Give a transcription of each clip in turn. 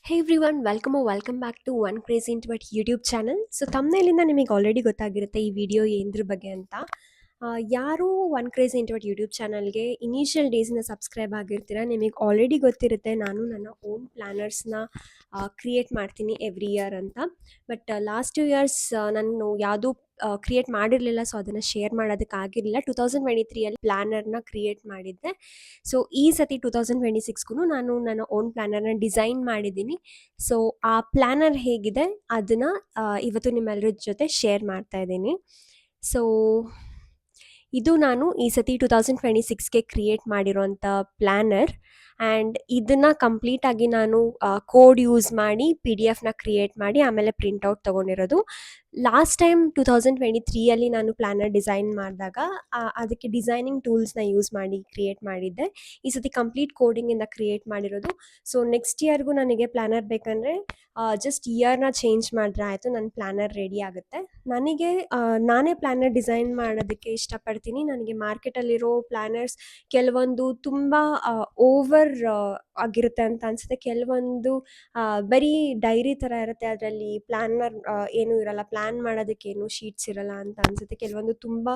Hey everyone welcome back to one crazy introvert YouTube channel. So ತಮ್ಮನೇಲಿಂದ ನಿಮಗೆ already ಗೊತ್ತಾಗಿರುತ್ತೆ ಈ video ಏನದ್ರ ಬಗ್ಗೆ ಅಂತ. ಯಾರು one crazy introvert YouTube ಚಾನಲ್ಗೆ ಇನಿಷಿಯಲ್ ಡೇಸ್ನ ಸಬ್ಸ್ಕ್ರೈಬ್ ಆಗಿರ್ತೀರ, ನಿಮಗೆ ಆಲ್ರೆಡಿ ಗೊತ್ತಿರುತ್ತೆ ನಾನು ನನ್ನ ಓನ್ ಪ್ಲ್ಯಾನರ್ಸ್ನ ಕ್ರಿಯೇಟ್ ಮಾಡ್ತೀನಿ ಎವ್ರಿ ಇಯರ್ ಅಂತ. ಬಟ್ ಲಾಸ್ಟ್ 2 ಇಯರ್ಸ್ ನಾನು ಯಾವುದೂ ಕ್ರಿಯೇಟ್ ಮಾಡಿರಲಿಲ್ಲ, ಸೊ ಅದನ್ನು ಶೇರ್ ಮಾಡೋದಕ್ಕಾಗಿರಲಿಲ್ಲ. 2023 ಪ್ಲ್ಯಾನರ್ನ ಕ್ರಿಯೇಟ್ ಮಾಡಿದ್ದೆ. ಸೊ ಈ ಸತಿ 2026ಗೂ ನಾನು ನನ್ನ ಓನ್ ಪ್ಲ್ಯಾನರ್ನ ಡಿಸೈನ್ ಮಾಡಿದ್ದೀನಿ. ಸೊ ಆ ಪ್ಲ್ಯಾನರ್ ಹೇಗಿದೆ ಅದನ್ನು ಇವತ್ತು ನಿಮ್ಮೆಲ್ಲರ ಜೊತೆ ಶೇರ್ ಮಾಡ್ತಾ ಇದ್ದೀನಿ. ಸೊ ಇದು ನಾನು ಈ ಸತಿ 2026ಗೆ ಕ್ರಿಯೇಟ್ ಮಾಡಿರೋಂಥ ಪ್ಲ್ಯಾನರ್. ಆ್ಯಂಡ್ ಇದನ್ನು ಕಂಪ್ಲೀಟಾಗಿ ನಾನು ಕೋಡ್ ಯೂಸ್ ಮಾಡಿ PDF ಕ್ರಿಯೇಟ್ ಮಾಡಿ ಆಮೇಲೆ ಪ್ರಿಂಟೌಟ್ ತೊಗೊಂಡಿರೋದು. ಲಾಸ್ಟ್ ಟೈಮ್ 2023 ನಾನು ಪ್ಲ್ಯಾನರ್ ಡಿಸೈನ್ ಮಾಡಿದಾಗ ಅದಕ್ಕೆ ಡಿಸೈನಿಂಗ್ ಟೂಲ್ಸ್ನ ಯೂಸ್ ಮಾಡಿ ಕ್ರಿಯೇಟ್ ಮಾಡಿದ್ದೆ. ಈ ಸತಿ ಕಂಪ್ಲೀಟ್ ಕೋಡಿಂಗಿಂದ ಕ್ರಿಯೇಟ್ ಮಾಡಿರೋದು. ಸೊ ನೆಕ್ಸ್ಟ್ ಇಯರ್ಗೂ ನನಗೆ ಪ್ಲ್ಯಾನರ್ ಬೇಕಂದರೆ ಜಸ್ಟ್ ಇಯರ್ನ ಚೇಂಜ್ ಮಾಡಿದ್ರೆ ಆಯಿತು, ನನ್ನ ಪ್ಲ್ಯಾನರ್ ರೆಡಿ ಆಗುತ್ತೆ. ನನಗೆ ನಾನೇ ಪ್ಲ್ಯಾನರ್ ಡಿಸೈನ್ ಮಾಡೋದಕ್ಕೆ ಇಷ್ಟಪಡ್ತೀನಿ. ನನಗೆ ಮಾರ್ಕೆಟಲ್ಲಿರೋ ಪ್ಲ್ಯಾನರ್ಸ್ ಕೆಲವೊಂದು ತುಂಬ ಓವರ್ ಆಗಿರುತ್ತೆ ಅಂತ ಅನಿಸುತ್ತೆ. ಕೆಲವೊಂದು ಬರೀ ಡೈರಿ ಥರ ಇರುತ್ತೆ, ಅದರಲ್ಲಿ ಪ್ಲ್ಯಾನರ್ ಏನೂ ಇರಲ್ಲ, ಪ್ಲ್ಯಾನ್ ಮಾಡೋದಕ್ಕೇನು ಶೀಟ್ಸ್ ಇರಲ್ಲ ಅಂತ ಅನಿಸುತ್ತೆ. ಕೆಲವೊಂದು ತುಂಬ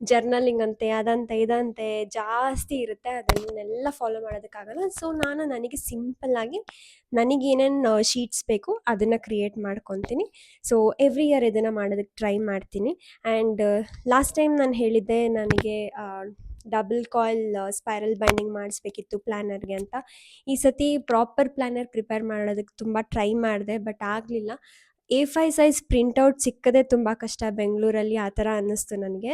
ಜರ್ನಲಿಂಗ್ ಅಂತೆ ಅದಂತೆ ಇದಂತೆ ಜಾಸ್ತಿ ಇರುತ್ತೆ, ಅದನ್ನೆಲ್ಲ ಫಾಲೋ ಮಾಡೋದಕ್ಕಾಗಲ್ಲ. ಸೊ ನಾನು ನನಗೆ ಸಿಂಪಲ್ಲಾಗಿ ನನಗೇನೇನು ಶೀಟ್ಸ್ ಬೇಕು ಅದನ್ನು ಕ್ರಿಯೇಟ್ ಮಾಡ್ಕೊತೀನಿ. ಸೊ ಎವ್ರಿ ಇಯರ್ ಇದನ್ನು ಮಾಡೋದಕ್ಕೆ ಟ್ರೈ ಮಾಡ್ತೀನಿ. ಆ್ಯಂಡ್ ಲಾಸ್ಟ್ ಟೈಮ್ ನಾನು ಹೇಳಿದ್ದೆ ನನಗೆ ಡಬಲ್ ಕಾಯಿಲ್ ಸ್ಪೈರಲ್ ಬೈಂಡಿಂಗ್ ಮಾಡಿಸ್ಬೇಕಿತ್ತು ಪ್ಲ್ಯಾನರ್ಗೆ ಅಂತ. ಈ ಸತಿ ಪ್ರಾಪರ್ ಪ್ಲ್ಯಾನರ್ ಪ್ರಿಪೇರ್ ಮಾಡೋದಕ್ಕೆ ತುಂಬ ಟ್ರೈ ಮಾಡಿದೆ, ಬಟ್ ಆಗಲಿಲ್ಲ. A5 ಸೈಜ್ ಪ್ರಿಂಟೌಟ್ ಸಿಕ್ಕದೆ ತುಂಬ ಕಷ್ಟ ಬೆಂಗಳೂರಲ್ಲಿ, ಆ ಥರ ಅನ್ನಿಸ್ತು ನನಗೆ.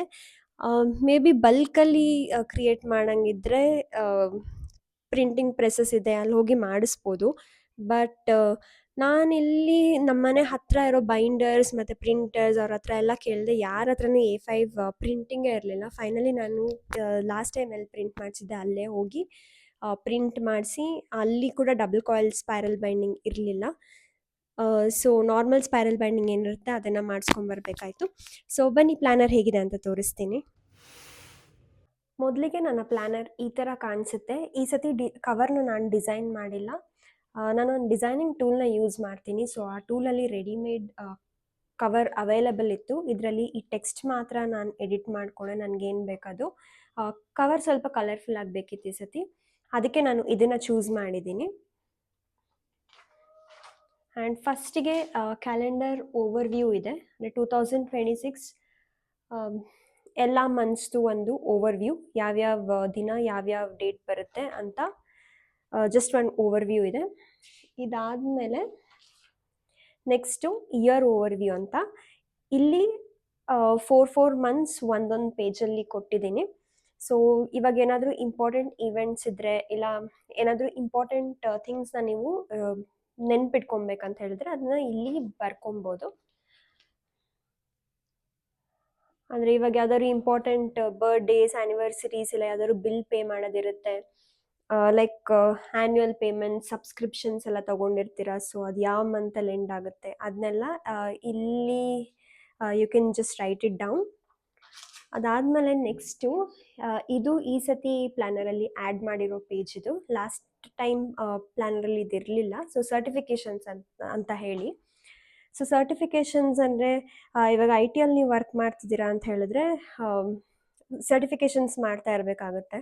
ಮೇ ಬಿ ಬಲ್ಕಲ್ಲಿ ಕ್ರಿಯೇಟ್ ಮಾಡೋಂಗಿದ್ರೆ ಪ್ರಿಂಟಿಂಗ್ ಪ್ರೆಸಸ್ ಇದೆ, ಅಲ್ಲಿ ಹೋಗಿ ಮಾಡಿಸ್ಬೋದು. ಬಟ್ ನಾನಿಲ್ಲಿ ನಮ್ಮನೆ ಹತ್ತಿರ ಇರೋ ಬೈಂಡರ್ಸ್ ಮತ್ತು ಪ್ರಿಂಟರ್ಸ್ ಅವ್ರ ಹತ್ರ ಎಲ್ಲ ಕೇಳಿದೆ, ಯಾರ ಹತ್ರನೂ A5 ಪ್ರಿಂಟಿಂಗೇ ಇರಲಿಲ್ಲ. ಫೈನಲಿ ನಾನು ಲಾಸ್ಟ್ ಟೈಮ್ ಎಲ್ಲಿ ಪ್ರಿಂಟ್ ಮಾಡಿಸಿದ್ದೆ ಅಲ್ಲೇ ಹೋಗಿ ಪ್ರಿಂಟ್ ಮಾಡಿಸಿ, ಅಲ್ಲಿ ಕೂಡ ಡಬಲ್ ಕಾಯಿಲ್ ಸ್ಪೈರಲ್ ಬೈಂಡಿಂಗ್ ಇರಲಿಲ್ಲ. ಸೊ ನಾರ್ಮಲ್ ಸ್ಪೈರಲ್ ಬೈಂಡಿಂಗ್ ಏನಿರುತ್ತೆ ಅದನ್ನು ಮಾಡಿಸ್ಕೊಂಬರ್ಬೇಕಾಯ್ತು. ಸೊ ಬನ್ನಿ ಪ್ಲ್ಯಾನರ್ ಹೇಗಿದೆ ಅಂತ ತೋರಿಸ್ತೀನಿ. ಮೊದಲಿಗೆ ನನ್ನ ಪ್ಲ್ಯಾನರ್ ಈ ಥರ ಕಾಣಿಸುತ್ತೆ. ಈ ಸತಿ ಕವರ್ನ ನಾನು ಡಿಸೈನ್ ಮಾಡಿಲ್ಲ, ನಾನೊಂದು ಡಿಸೈನಿಂಗ್ ಟೂಲ್ನ ಯೂಸ್ ಮಾಡ್ತೀನಿ. ಸೊ ಆ ಟೂಲಲ್ಲಿ ರೆಡಿಮೇಡ್ ಕವರ್ ಅವೈಲಬಲ್ ಇತ್ತು. ಇದರಲ್ಲಿ ಈ ಟೆಕ್ಸ್ಟ್ ಮಾತ್ರ ನಾನು ಎಡಿಟ್ ಮಾಡಿಕೊಂಡೆ, ನನಗೇನು ಬೇಕದು. ಕವರ್ ಸ್ವಲ್ಪ ಕಲರ್ಫುಲ್ ಆಗಬೇಕಿತ್ತು ಈ ಸತಿ, ಅದಕ್ಕೆ ನಾನು ಇದನ್ನು ಚೂಸ್ ಮಾಡಿದ್ದೀನಿ. ಆ್ಯಂಡ್ ಫಸ್ಟಿಗೆ ಕ್ಯಾಲೆಂಡರ್ ಓವರ್ವ್ಯೂ ಇದೆ, ಅಂದರೆ 2026 ಎಲ್ಲ ಮಂತ್ಸ್ದು ಒಂದು ಓವರ್ವ್ಯೂ, ಯಾವ್ಯಾವ ದಿನ ಯಾವ್ಯಾವ ಡೇಟ್ ಬರುತ್ತೆ ಅಂತ ಜಸ್ಟ್ ಒಂದು ಓವರ್ವ್ಯೂ ಇದೆ. ಇದಾದಮೇಲೆ ನೆಕ್ಸ್ಟು ಇಯರ್ ಓವರ್ವ್ಯೂ ಅಂತ, ಇಲ್ಲಿ 4 ಮಂತ್ಸ್ ಒಂದೊಂದು ಪೇಜಲ್ಲಿ ಕೊಟ್ಟಿದ್ದೀನಿ. ಸೊ ಇವಾಗ ಏನಾದರೂ ಇಂಪಾರ್ಟೆಂಟ್ ಈವೆಂಟ್ಸ್ ಇದ್ದರೆ, ಇಲ್ಲ ಏನಾದರೂ ಇಂಪಾರ್ಟೆಂಟ್ ಥಿಂಗ್ಸ್ನ ನೀವು ನೆನ್ಪಿಟ್ಕೊಬೇಕಂತ ಹೇಳಿದ್ರೆ ಅದನ್ನ ಇಲ್ಲಿ ಬರ್ಕೊಬೋದು. ಅಂದರೆ ಇವಾಗ ಯಾವ್ದಾದ್ರು ಇಂಪಾರ್ಟೆಂಟ್ ಬರ್ಡೇಸ್, ಆ್ಯನಿವರ್ಸರೀಸ್, ಇಲ್ಲ ಯಾವ್ದಾದ್ರು ಬಿಲ್ ಪೇ ಮಾಡೋದಿರುತ್ತೆ, ಲೈಕ್ ಆ್ಯನ್ಯುವಲ್ ಪೇಮೆಂಟ್, ಸಬ್ಸ್ಕ್ರಿಪ್ಷನ್ಸ್ ಎಲ್ಲ ತೊಗೊಂಡಿರ್ತೀರ. ಸೊ ಅದು ಯಾವ ಮಂತಲ್ಲಿ ಎಂಡ್ ಆಗುತ್ತೆ ಅದನ್ನೆಲ್ಲ ಇಲ್ಲಿ you can just write it down. ಅದಾದಮೇಲೆ ನೆಕ್ಸ್ಟು ಇದು ಈ ಸತಿ ಪ್ಲ್ಯಾನರಲ್ಲಿ ಆ್ಯಡ್ ಮಾಡಿರೋ ಪೇಜ್ ಇದು. ಲಾಸ್ಟ್ ಟೈಮ್ ಪ್ಲ್ಯಾನರಲ್ಲಿ ಇದಿರಲಿಲ್ಲ. ಸೊ ಸರ್ಟಿಫಿಕೇಷನ್ಸ್ ಅಂತ ಹೇಳಿ. ಸೊ ಸರ್ಟಿಫಿಕೇಷನ್ಸ್ ಅಂದರೆ ಇವಾಗ IT ನೀವು ವರ್ಕ್ ಮಾಡ್ತಿದ್ದೀರಾ ಅಂತ ಹೇಳಿದ್ರೆ ಸರ್ಟಿಫಿಕೇಷನ್ಸ್ ಮಾಡ್ತಾ ಇರಬೇಕಾಗುತ್ತೆ.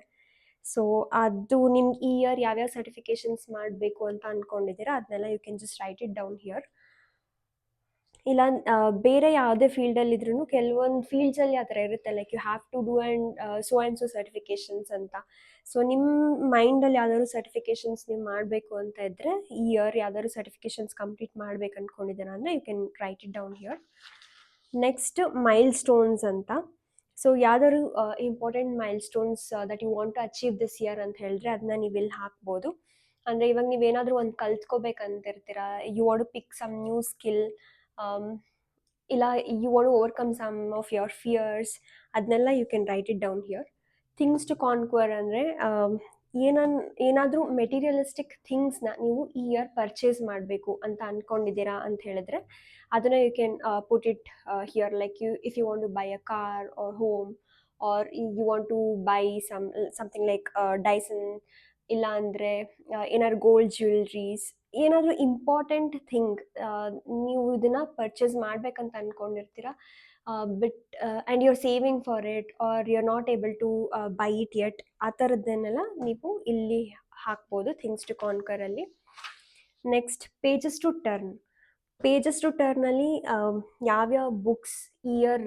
ಸೊ ಅದು ನಿಮ್ಗೆ ಈ ಇಯರ್ ಯಾವ್ಯಾವ ಸರ್ಟಿಫಿಕೇಷನ್ಸ್ ಮಾಡಬೇಕು ಅಂತ ಅಂದ್ಕೊಂಡಿದ್ದೀರಾ ಅದನ್ನೆಲ್ಲ you can just write it down here. ಇಲ್ಲ ಬೇರೆ ಯಾವುದೇ ಫೀಲ್ಡಲ್ಲಿದ್ರೂ ಕೆಲವೊಂದು ಫೀಲ್ಡ್ಸಲ್ಲಿ ಆ ಥರ ಇರುತ್ತೆ, like you have to do and so certifications ಅಂತ. ಸೊ ನಿಮ್ಮ ಮೈಂಡಲ್ಲಿ ಯಾವ್ದಾದ್ರು ಸರ್ಟಿಫಿಕೇಷನ್ಸ್ ನೀವು ಮಾಡಬೇಕು ಅಂತ ಇದ್ದರೆ, ಈ ಇಯರ್ ಯಾವ್ದಾದ್ರು ಸರ್ಟಿಫಿಕೇಷನ್ಸ್ ಕಂಪ್ಲೀಟ್ ಮಾಡ್ಬೇಕು ಅಂದ್ಕೊಂಡಿದ್ದೀರಾ ಅಂದರೆ you can write it down here. Next milestones ಅಂತ. ಸೊ ಯಾವ್ದಾದ್ರು important milestones that you want to achieve this year ಅಂತ ಹೇಳಿದ್ರೆ ಅದನ್ನ ನೀವು ಇಲ್ಲಿ ಹಾಕ್ಬೋದು. ಅಂದರೆ ಇವಾಗ ನೀವೇನಾದರೂ ಒಂದು ಕಲ್ತ್ಕೋಬೇಕಂತಿರ್ತೀರ, you want to pick some new skill, ಇಲ್ಲ you want to overcome some of your fears, ಅದನ್ನೆಲ್ಲ you can write it down here. Things to conquer ಅಂದರೆ ಏನಾದರೂ ಮೆಟೀರಿಯಲಿಸ್ಟಿಕ್ ಥಿಂಗ್ಸ್ನ ನೀವು ಈ ಇಯರ್ ಪರ್ಚೇಸ್ ಮಾಡಬೇಕು ಅಂತ ಅಂದ್ಕೊಂಡಿದ್ದೀರಾ ಅಂತ ಹೇಳಿದ್ರೆ ಅದನ್ನು you can put it here, like if you want to buy a car or home, or you want to buy something like Dyson, ಇಲ್ಲ ಅಂದರೆ ಏನಾದ್ರು ಗೋಲ್ಡ್ ಜ್ಯುವೆಲ್ರೀಸ್, ಏನಾದರೂ ಇಂಪಾರ್ಟೆಂಟ್ ಥಿಂಗ್ ನೀವು ಇದನ್ನು ಪರ್ಚೇಸ್ ಮಾಡಬೇಕಂತ ಅಂದ್ಕೊಂಡಿರ್ತೀರ, but and you are saving for it or you are not able to buy it yet, ಆ ಥರದ್ದನ್ನೆಲ್ಲ ನೀವು ಇಲ್ಲಿ ಹಾಕ್ಬೋದು ಥಿಂಗ್ಸ್ ಟು ಕಾನ್ಕರಲ್ಲಿ. Next pages to turn. Pages to ಟರ್ನಲ್ಲಿ ಯಾವ್ಯಾವ ಬುಕ್ಸ್ ಇಯರ್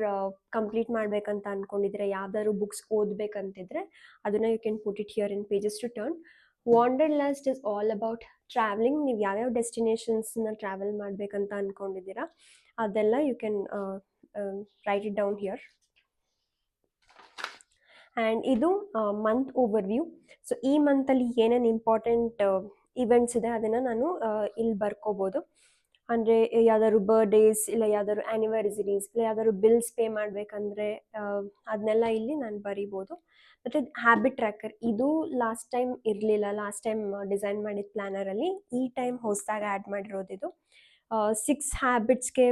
ಕಂಪ್ಲೀಟ್ ಮಾಡಬೇಕಂತ ಅಂದ್ಕೊಂಡಿದ್ರೆ, ಯಾವ್ದಾದ್ರು ಬುಕ್ಸ್ ಓದಬೇಕಂತಿದ್ರೆ ಅದನ್ನು you can put it here in pages to turn. Wanderlust is all about travelling. ನೀವು ಯಾವ್ಯಾವ ಡೆಸ್ಟಿನೇಷನ್ಸ್ನ ಟ್ರಾವೆಲ್ ಮಾಡಬೇಕಂತ ಅಂದ್ಕೊಂಡಿದ್ದೀರಾ ಅದೆಲ್ಲ you can write it down here. And ಇದು ಮಂತ್ ಓವರ್ವ್ಯೂ. ಸೊ ಈ ಮಂತಲ್ಲಿ ಏನೇನು ಇಂಪಾರ್ಟೆಂಟ್ ಇವೆಂಟ್ಸ್ ಇದೆ ಅದನ್ನು ನಾನು ಇಲ್ಲಿ ಬರ್ಕೋಬೋದು. ಅಂದರೆ ಯಾವ್ದಾದ್ರು ಬರ್ಡೇಸ್, ಇಲ್ಲ ಯಾವ್ದಾದ್ರು ಆ್ಯನಿವರ್ಸರೀಸ್, ಇಲ್ಲ ಯಾವ್ದಾದ್ರು ಬಿಲ್ಸ್ ಪೇ ಮಾಡಬೇಕಂದ್ರೆ ಅದನ್ನೆಲ್ಲ ಇಲ್ಲಿ ನಾನು ಬರಿಬೋದು. ಮತ್ತು ಹ್ಯಾಬಿಟ್ ಟ್ರ್ಯಾಕರ್, ಇದು ಲಾಸ್ಟ್ ಟೈಮ್ ಇರಲಿಲ್ಲ. ಲಾಸ್ಟ್ ಟೈಮ್ ಡಿಸೈನ್ ಮಾಡಿದ ಪ್ಲ್ಯಾನರಲ್ಲಿ ಈ ಟೈಮ್ ಹೊಸದಾಗಿ ಆ್ಯಡ್ ಮಾಡಿರೋದು ಇದು. 6 ಹ್ಯಾಬಿಟ್ಸ್ಗೆ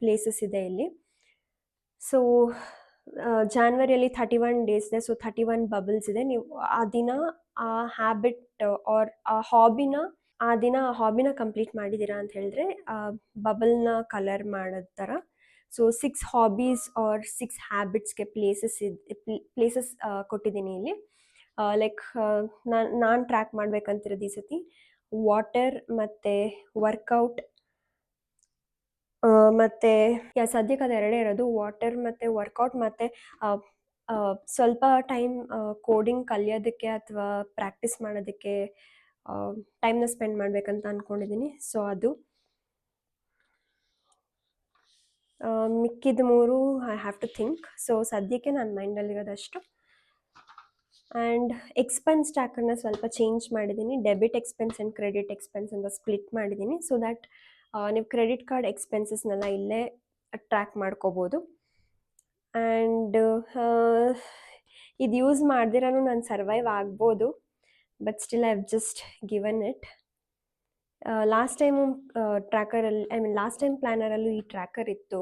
ಪ್ಲೇಸಸ್ ಇದೆ ಇಲ್ಲಿ. ಸೊ ಜಾನ್ವರಿಯಲ್ಲಿ 31 ಡೇಸ್ ಇದೆ. ಸೊ 31 ಬಬಲ್ಸ್ ಇದೆ. ನೀವು ಆ ದಿನ ಆ ಹ್ಯಾಬಿಟ್ ಆರ್ ಆ ದಿನ ಆ ಹಾಬಿನ ಕಂಪ್ಲೀಟ್ ಮಾಡಿದ್ದೀರಾ ಅಂತ ಹೇಳಿದ್ರೆ ಬಬಲ್ನ ಕಲರ್ ಮಾಡೋದ್ ಥರ. ಸೊ 6 ಹಾಬೀಸ್ ಆರ್ 6 ಹ್ಯಾಬಿಟ್ಸ್ಗೆ ಪ್ಲೇಸಸ್ ಕೊಟ್ಟಿದ್ದೀನಿ ಇಲ್ಲಿ. ಲೈಕ್ ನಾನು ಟ್ರ್ಯಾಕ್ ಮಾಡ್ಬೇಕಂತಿರೋದು ಈ ಸತಿ ವಾಟರ್ ಮತ್ತು ವರ್ಕೌಟ್, ಮತ್ತು ಸದ್ಯಕ್ಕೆ ಅದು ಎರಡೇ ಇರೋದು, ವಾಟರ್ ಮತ್ತು ವರ್ಕೌಟ್, ಮತ್ತು ಸ್ವಲ್ಪ ಟೈಮ್ ಕೋಡಿಂಗ್ ಕಲಿಯೋದಕ್ಕೆ ಅಥವಾ ಪ್ರಾಕ್ಟೀಸ್ ಮಾಡೋದಕ್ಕೆ ಟೈಮ್ನ ಸ್ಪೆಂಡ್ ಮಾಡಬೇಕಂತ ಅಂದ್ಕೊಂಡಿದ್ದೀನಿ. ಸೊ ಅದು ಮಿಕ್ಕಿದ 3 I have to think. So ಸದ್ಯಕ್ಕೆ ನನ್ನ ಮೈಂಡಲ್ಲಿರೋದಷ್ಟು. ಆ್ಯಂಡ್ ಎಕ್ಸ್ಪೆನ್ಸ್ ಟ್ರ್ಯಾಕರ್ನ ಸ್ವಲ್ಪ ಚೇಂಜ್ ಮಾಡಿದ್ದೀನಿ. Debit expense and credit expense ಅಂತ ಸ್ಪ್ಲಿಟ್ ಮಾಡಿದ್ದೀನಿ. ಸೊ ದ್ಯಾಟ್ ನೀವು ಕ್ರೆಡಿಟ್ ಕಾರ್ಡ್ ಎಕ್ಸ್ಪೆನ್ಸಸ್ನೆಲ್ಲ ಇಲ್ಲೇ ಟ್ರ್ಯಾಕ್ ಮಾಡ್ಕೋಬೋದು. ಆ್ಯಂಡ್ ಇದು ಯೂಸ್ ಮಾಡ್ದಿರೂ ನಾನು ಸರ್ವೈವ್ ಆಗ್ಬೋದು, but still I have just given it. Last time ಟ್ರ್ಯಾಕರಲ್ಲಿ ಲಾಸ್ಟ್ ಟೈಮ್ ಪ್ಲ್ಯಾನರಲ್ಲೂ ಈ ಟ್ರ್ಯಾಕರ್ ಇತ್ತು.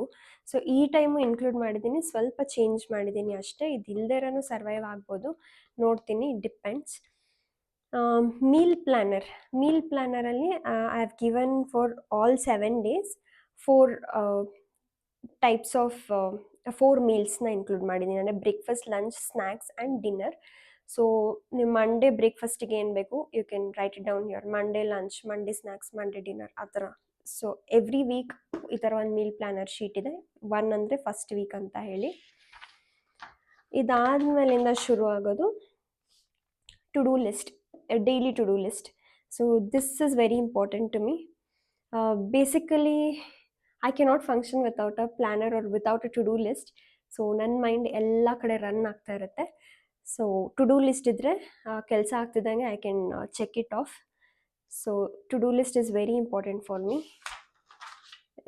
ಸೊ ಈ ಟೈಮು ಇನ್ಕ್ಲೂಡ್ ಮಾಡಿದ್ದೀನಿ, ಸ್ವಲ್ಪ ಚೇಂಜ್ ಮಾಡಿದ್ದೀನಿ ಅಷ್ಟೇ. ಇದು ಇಲ್ದೇರೂ ಸರ್ವೈವ್ ಆಗ್ಬೋದು, ನೋಡ್ತೀನಿ, ಡಿಪೆಂಡ್ಸ್. ಮೀಲ್ ಪ್ಲ್ಯಾನರಲ್ಲಿ I have given for all 7 days 4 types of 4 ಮೀಲ್ಸ್ನ ಇನ್ಕ್ಲೂಡ್ ಮಾಡಿದ್ದೀನಿ. ಅಂದರೆ breakfast, lunch, snacks and dinner. So ನೀವು ಮಂಡೇ ಬ್ರೇಕ್ಫಾಸ್ಟಿಗೆ ಏನು ಬೇಕು you can write it down here. Monday lunch, Monday snacks, Monday dinner, ಆ ಥರ. ಸೊ ಎವ್ರಿ ವೀಕ್ ಈ ಥರ ಒಂದು ಮೀಲ್ ಪ್ಲ್ಯಾನರ್ ಶೀಟ್ ಇದೆ. 1 ಅಂದರೆ ಫಸ್ಟ್ ವೀಕ್ ಅಂತ ಹೇಳಿ. ಇದಾದಮೇಲಿಂದ ಶುರು ಆಗೋದು to do list, daily to do list. So this is very important to me. Basically I cannot function without a planner or without a to do list. So ನನ್ನ mind ಎಲ್ಲ ಕಡೆ run ಆಗ್ತಾ ಇರುತ್ತೆ. ಸೊ ಟು ಡೂ ಲಿಸ್ಟ್ ಇದ್ದರೆ ಕೆಲಸ ಆಗ್ತಿದ್ದಂಗೆ I can check it off. So to do list is very important for me.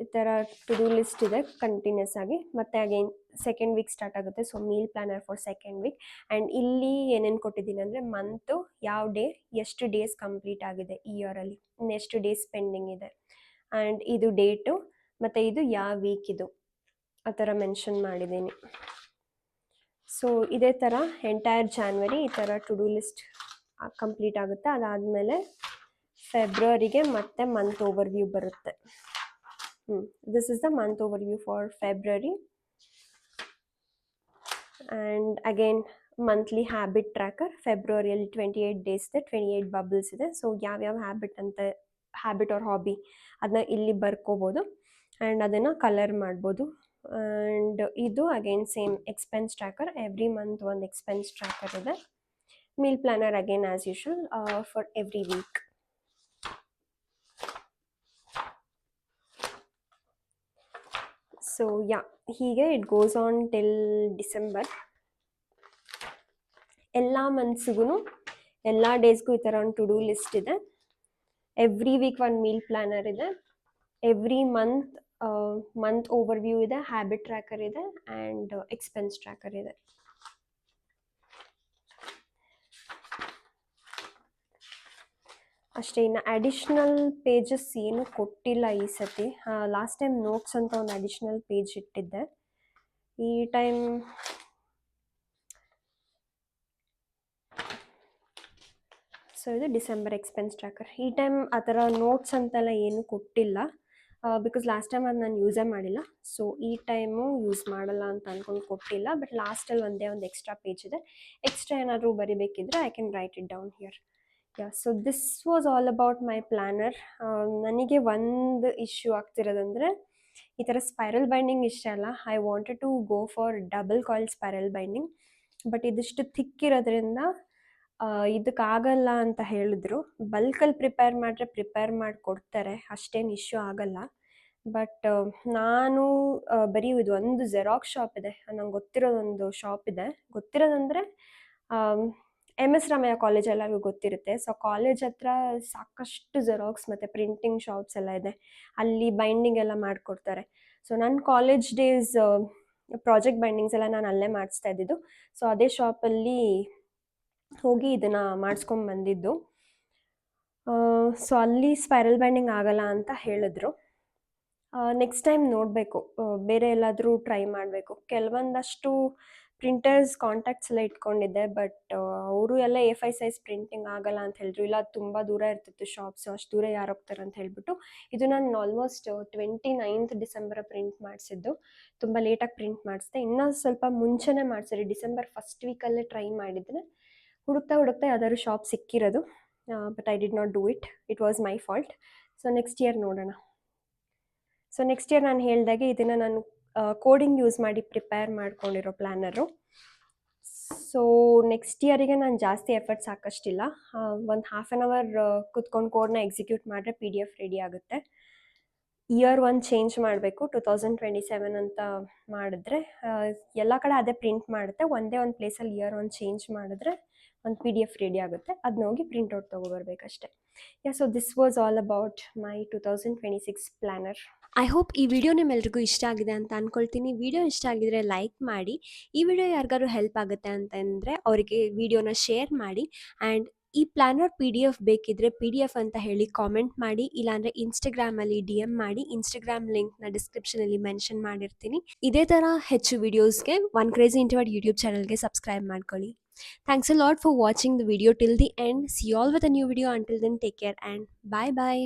ಈ ಥರ ಟು ಡೂ ಲಿಸ್ಟ್ ಇದೆ ಕಂಟಿನ್ಯೂಸ್ ಆಗಿ. ಮತ್ತು ಅಗೈನ್ ಸೆಕೆಂಡ್ ವೀಕ್ ಸ್ಟಾರ್ಟ್ ಆಗುತ್ತೆ. So meal planner for second week. And ಇಲ್ಲಿ ಏನೇನು ಕೊಟ್ಟಿದ್ದೀನಿ ಅಂದರೆ ಮಂತು, ಯಾವ ಡೇ ಎಷ್ಟು ಡೇಸ್ ಕಂಪ್ಲೀಟ್ ಆಗಿದೆ ಈ ಇಯರಲ್ಲಿ, ಎಷ್ಟು ಡೇಸ್ ಪೆಂಡಿಂಗ್ ಇದೆ, ಆ್ಯಂಡ್ ಇದು ಡೇಟು, ಮತ್ತು ಇದು ಯಾವ ವೀಕ್ ಇದು, ಆ ಥರ ಮೆನ್ಷನ್ ಮಾಡಿದ್ದೀನಿ. ಸೊ ಇದೇ ಥರ ಎಂಟೈರ್ ಜಾನ್ವರಿ ಈ ಥರ ಟು ಡೂ ಲಿಸ್ಟ್ ಕಂಪ್ಲೀಟ್ ಆಗುತ್ತೆ. ಅದಾದಮೇಲೆ ಫೆಬ್ರವರಿಗೆ ಮತ್ತೆ ಮಂತ್ ಓವರ್ವ್ಯೂ ಬರುತ್ತೆ. This is the month overview for February. And again monthly habit tracker. ಫೆಬ್ರವರಿಯಲ್ಲಿ 28 ಡೇಸ್ ಇದೆ, 28 ಬಬಲ್ಸ್ ಇದೆ. ಸೊ ಯಾವ್ಯಾವ ಹ್ಯಾಬಿಟ್ ಆರ್ ಹಾಬಿ ಅದನ್ನ ಇಲ್ಲಿ ಬರ್ಕೋಬೋದು ಆ್ಯಂಡ್ ಅದನ್ನು ಕಲರ್ ಮಾಡ್ಬೋದು. ಆ್ಯಂಡ್ ಇದು again same expense tracker. Every month ಒಂದು ಎಕ್ಸ್ಪೆನ್ಸ್ ಟ್ರ್ಯಾಕರ್ ಇದೆ. Meal planner again as usual for every week. So ಹೀಗೆ it goes on till December. ಎಲ್ಲ ಮಂತ್ಸ್ಗೂ ಎಲ್ಲ ಡೇಸ್ಗೂ ಈ ಥರ ಒಂದು ಟು ಡೂ ಲಿಸ್ಟ್ ಇದೆ. ಎವ್ರಿ ವೀಕ್ ಒಂದು ಮೀಲ್ ಪ್ಲ್ಯಾನರ್ ಇದೆ. ಎವ್ರಿ ಮಂತ್ ಓವರ್ವ್ಯೂ ಇದೆ, ಹ್ಯಾಬಿಟ್ ಟ್ರ್ಯಾಕರ್ ಇದೆ, ಆ್ಯಂಡ್ ಎಕ್ಸ್ಪೆನ್ಸ್ ಟ್ರ್ಯಾಕರ್ ಇದೆ. ಅಷ್ಟೇ. ಇನ್ನು ಅಡಿಷ್ನಲ್ ಪೇಜಸ್ ಏನು ಕೊಟ್ಟಿಲ್ಲ ಈ ಸತಿ. ಲಾಸ್ಟ್ ಟೈಮ್ ನೋಟ್ಸ್ ಅಂತ ಒಂದು ಅಡಿಷ್ನಲ್ ಪೇಜ್ ಇಟ್ಟಿದ್ದೆ. ಈ ಟೈಮ್ ಸೊ ಇದು ಡಿಸೆಂಬರ್ ಎಕ್ಸ್ಪೆನ್ಸ್ ಟ್ರ್ಯಾಕರ್. ಈ ಟೈಮ್ ಆ ಥರ ನೋಟ್ಸ್ ಅಂತೆಲ್ಲ ಏನೂ ಕೊಟ್ಟಿಲ್ಲ, ಬಿಕಾಸ್ ಲಾಸ್ಟ್ ಟೈಮ್ ಅದು ನಾನು ಯೂಸೇ ಮಾಡಿಲ್ಲ. ಸೊ ಈ ಟೈಮು ಯೂಸ್ ಮಾಡಲ್ಲ ಅಂತ ಅಂದ್ಕೊಂಡು ಕೊಟ್ಟಿಲ್ಲ. ಬಟ್ ಲಾಸ್ಟಲ್ಲಿ ಒಂದೇ ಒಂದು ಎಕ್ಸ್ಟ್ರಾ ಪೇಜ್ ಇದೆ. ಎಕ್ಸ್ಟ್ರಾ ಏನಾದರೂ ಬರಿಬೇಕಿದ್ರೆ I can write it down here. So this was all about my planner. ನನಗೆ ಒಂದು ಇಶ್ಯೂ ಆಗ್ತಿರೋದಂದರೆ, ಈ ಥರ ಸ್ಪೈರಲ್ ಬೈಂಡಿಂಗ್ ಇಷ್ಟ ಅಲ್ಲ. I wanted to go for double coil spiral binding, but ಇದಿಷ್ಟು ಥಿಕ್ ಇರೋದ್ರಿಂದ ಇದಕ್ಕಾಗಲ್ಲ ಅಂತ ಹೇಳಿದ್ರು. ಬಲ್ಕಲ್ಲಿ ಪ್ರಿಪೇರ್ ಮಾಡಿ ಕೊಡ್ತಾರೆ, ಅಷ್ಟೇನು ಇಶ್ಯೂ ಆಗಲ್ಲ. ಬಟ್ ನಾನು ಬರೀ ಇದು ಒಂದು ಜೆರಾಕ್ಸ್ ಶಾಪ್ ಇದೆ, ನಂಗೆ ಗೊತ್ತಿರೋದೊಂದು ಶಾಪ್ ಇದೆ. ಗೊತ್ತಿರೋದಂದರೆ ಎಮ್ ಎಸ್ ರಾಮಯ್ಯ ಕಾಲೇಜ್ ಎಲ್ಲರಿಗೂ ಗೊತ್ತಿರುತ್ತೆ. ಸೊ ಕಾಲೇಜ್ ಹತ್ರ ಸಾಕಷ್ಟು ಜೆರಾಕ್ಸ್ ಮತ್ತು ಪ್ರಿಂಟಿಂಗ್ ಶಾಪ್ಸ್ ಎಲ್ಲ ಇದೆ, ಅಲ್ಲಿ ಬೈಂಡಿಂಗ್ ಎಲ್ಲ ಮಾಡಿಕೊಡ್ತಾರೆ. ಸೊ ನನ್ನ ಕಾಲೇಜ್ ಡೇಸ್ ಪ್ರಾಜೆಕ್ಟ್ ಬೈಂಡಿಂಗ್ಸ್ ಎಲ್ಲ ನಾನು ಅಲ್ಲೇ ಮಾಡಿಸ್ತಾ ಇದ್ದಿದ್ದು. ಸೊ ಅದೇ ಶಾಪಲ್ಲಿ ಹೋಗಿ ಇದನ್ನು ಮಾಡಿಸ್ಕೊಂಡು ಬಂದಿದ್ದು. ಸೊ ಅಲ್ಲಿ ಸ್ಪೈರಲ್ ಬೈಂಡಿಂಗ್ ಆಗಲ್ಲ ಅಂತ ಹೇಳಿದ್ರು. ನೆಕ್ಸ್ಟ್ ಟೈಮ್ ನೋಡಬೇಕು, ಬೇರೆ ಎಲ್ಲಾದರೂ ಟ್ರೈ ಮಾಡಬೇಕು. ಕೆಲವೊಂದಷ್ಟು ಪ್ರಿಂಟರ್ಸ್ ಕಾಂಟ್ಯಾಕ್ಟ್ಸ್ ಎಲ್ಲ ಇಟ್ಕೊಂಡಿದ್ದೆ, ಬಟ್ ಅವರು ಎಲ್ಲ A5 ಸೈಜ್ ಪ್ರಿಂಟಿಂಗ್ ಆಗಲ್ಲ ಅಂತ ಹೇಳಿದ್ರು. ಇಲ್ಲ ತುಂಬ ದೂರ ಇರ್ತಿತ್ತು ಶಾಪ್ಸು, ಅಷ್ಟು ದೂರ ಯಾರು ಹೋಗ್ತಾರೆ ಅಂತ ಹೇಳ್ಬಿಟ್ಟು ಇದು ನಾನು ಆಲ್ಮೋಸ್ಟ್ 29th ಡಿಸೆಂಬರ್ ಪ್ರಿಂಟ್ ಮಾಡಿಸಿದ್ದು. ತುಂಬ ಲೇಟಾಗಿ ಪ್ರಿಂಟ್ ಮಾಡಿಸಿದೆ. ಇನ್ನೂ ಸ್ವಲ್ಪ ಮುಂಚೆನೇ ಮಾಡಿಸಿರಿ, ಡಿಸೆಂಬರ್ ಫಸ್ಟ್ ವೀಕಲ್ಲೇ ಟ್ರೈ ಮಾಡಿದರೆ ಹುಡುಕ್ತಾ ಯಾವ್ದಾದ್ರು ಶಾಪ್ ಸಿಕ್ಕಿರೋದು. But I did not do it. It was my fault. So next year ನೋಡೋಣ. ಸೊ ನೆಕ್ಸ್ಟ್ ಇಯರ್ ನಾನು ಹೇಳಿದಾಗೆ ಇದನ್ನು ನಾನು ಕೋಡಿಂಗ್ ಯೂಸ್ ಮಾಡಿ ಪ್ರಿಪೇರ್ ಮಾಡ್ಕೊಂಡಿರೋ ಪ್ಲ್ಯಾನರು. ಸೊ ನೆಕ್ಸ್ಟ್ ಇಯರಿಗೆ ನಾನು ಜಾಸ್ತಿ ಎಫರ್ಟ್ಸ್ ಹಾಕೋಷ್ಟಿಲ್ಲ. ಒಂದು ಹಾಫ್ ಆನ್ ಅವರ್ ಕುತ್ಕೊಂಡು ಕೋಡ್ನ ಎಕ್ಸಿಕ್ಯೂಟ್ ಮಾಡಿದ್ರೆ PDF ರೆಡಿ ಆಗುತ್ತೆ. ಇಯರ್ 1 ಚೇಂಜ್ ಮಾಡಬೇಕು, 2027 ಅಂತ ಮಾಡಿದ್ರೆ ಎಲ್ಲ ಕಡೆ ಅದೇ ಪ್ರಿಂಟ್ ಮಾಡುತ್ತೆ. ಒಂದೇ ಒಂದು ಪ್ಲೇಸಲ್ಲಿ ಇಯರ್ 1 ಚೇಂಜ್ ಮಾಡಿದ್ರೆ ಒಂದು PDF ರೆಡಿ ಆಗುತ್ತೆ. ಅದನ್ನ ಹೋಗಿ ಪ್ರಿಂಟ್ಔಟ್ ತೊಗೊಬರ್ಬೇಕಷ್ಟೆ. So this was all about my 2026 planner. I hope ಈ ವಿಡಿಯೋ ನಿಮ್ಮೆಲ್ರಿಗೂ ಇಷ್ಟ ಆಗಿದೆ ಅಂತ ಅಂದ್ಕೊಳ್ತೀನಿ. ವಿಡಿಯೋ ಇಷ್ಟ ಆಗಿದ್ರೆ ಲೈಕ್ ಮಾಡಿ. ಈ ವಿಡಿಯೋ ಯಾರಿಗಾದ್ರು ಹೆಲ್ಪ್ ಆಗುತ್ತೆ ಅಂತಂದರೆ ಅವರಿಗೆ ವಿಡಿಯೋನ ಶೇರ್ ಮಾಡಿ. ಆ್ಯಂಡ್ ಈ ಪ್ಲ್ಯಾನರ್ PDF ಬೇಕಿದ್ರೆ PDF ಅಂತ ಹೇಳಿ ಕಾಮೆಂಟ್ ಮಾಡಿ, ಇಲ್ಲಾಂದರೆ ಇನ್ಸ್ಟಾಗ್ರಾಮಲ್ಲಿ DM ಮಾಡಿ. ಇನ್ಸ್ಟಾಗ್ರಾಮ್ ಲಿಂಕ್ನ ಡಿಸ್ಕ್ರಿಪ್ಷನಲ್ಲಿ ಮೆನ್ಷನ್ ಮಾಡಿರ್ತೀನಿ. ಇದೇ ಥರ ಹೆಚ್ಚು ವಿಡಿಯೋಸ್ಗೆ ಒನ್ ಕ್ರೇಜಿ ಇಂಟ್ರೋವರ್ಟ್ ಯೂಟ್ಯೂಬ್ ಚಾನಲ್ಗೆ ಸಬ್ಸ್ಕ್ರೈಬ್ ಮಾಡ್ಕೊಳ್ಳಿ. Thanks a lot for watching the video till the end. See you all with a new video. Until then, take care and bye bye.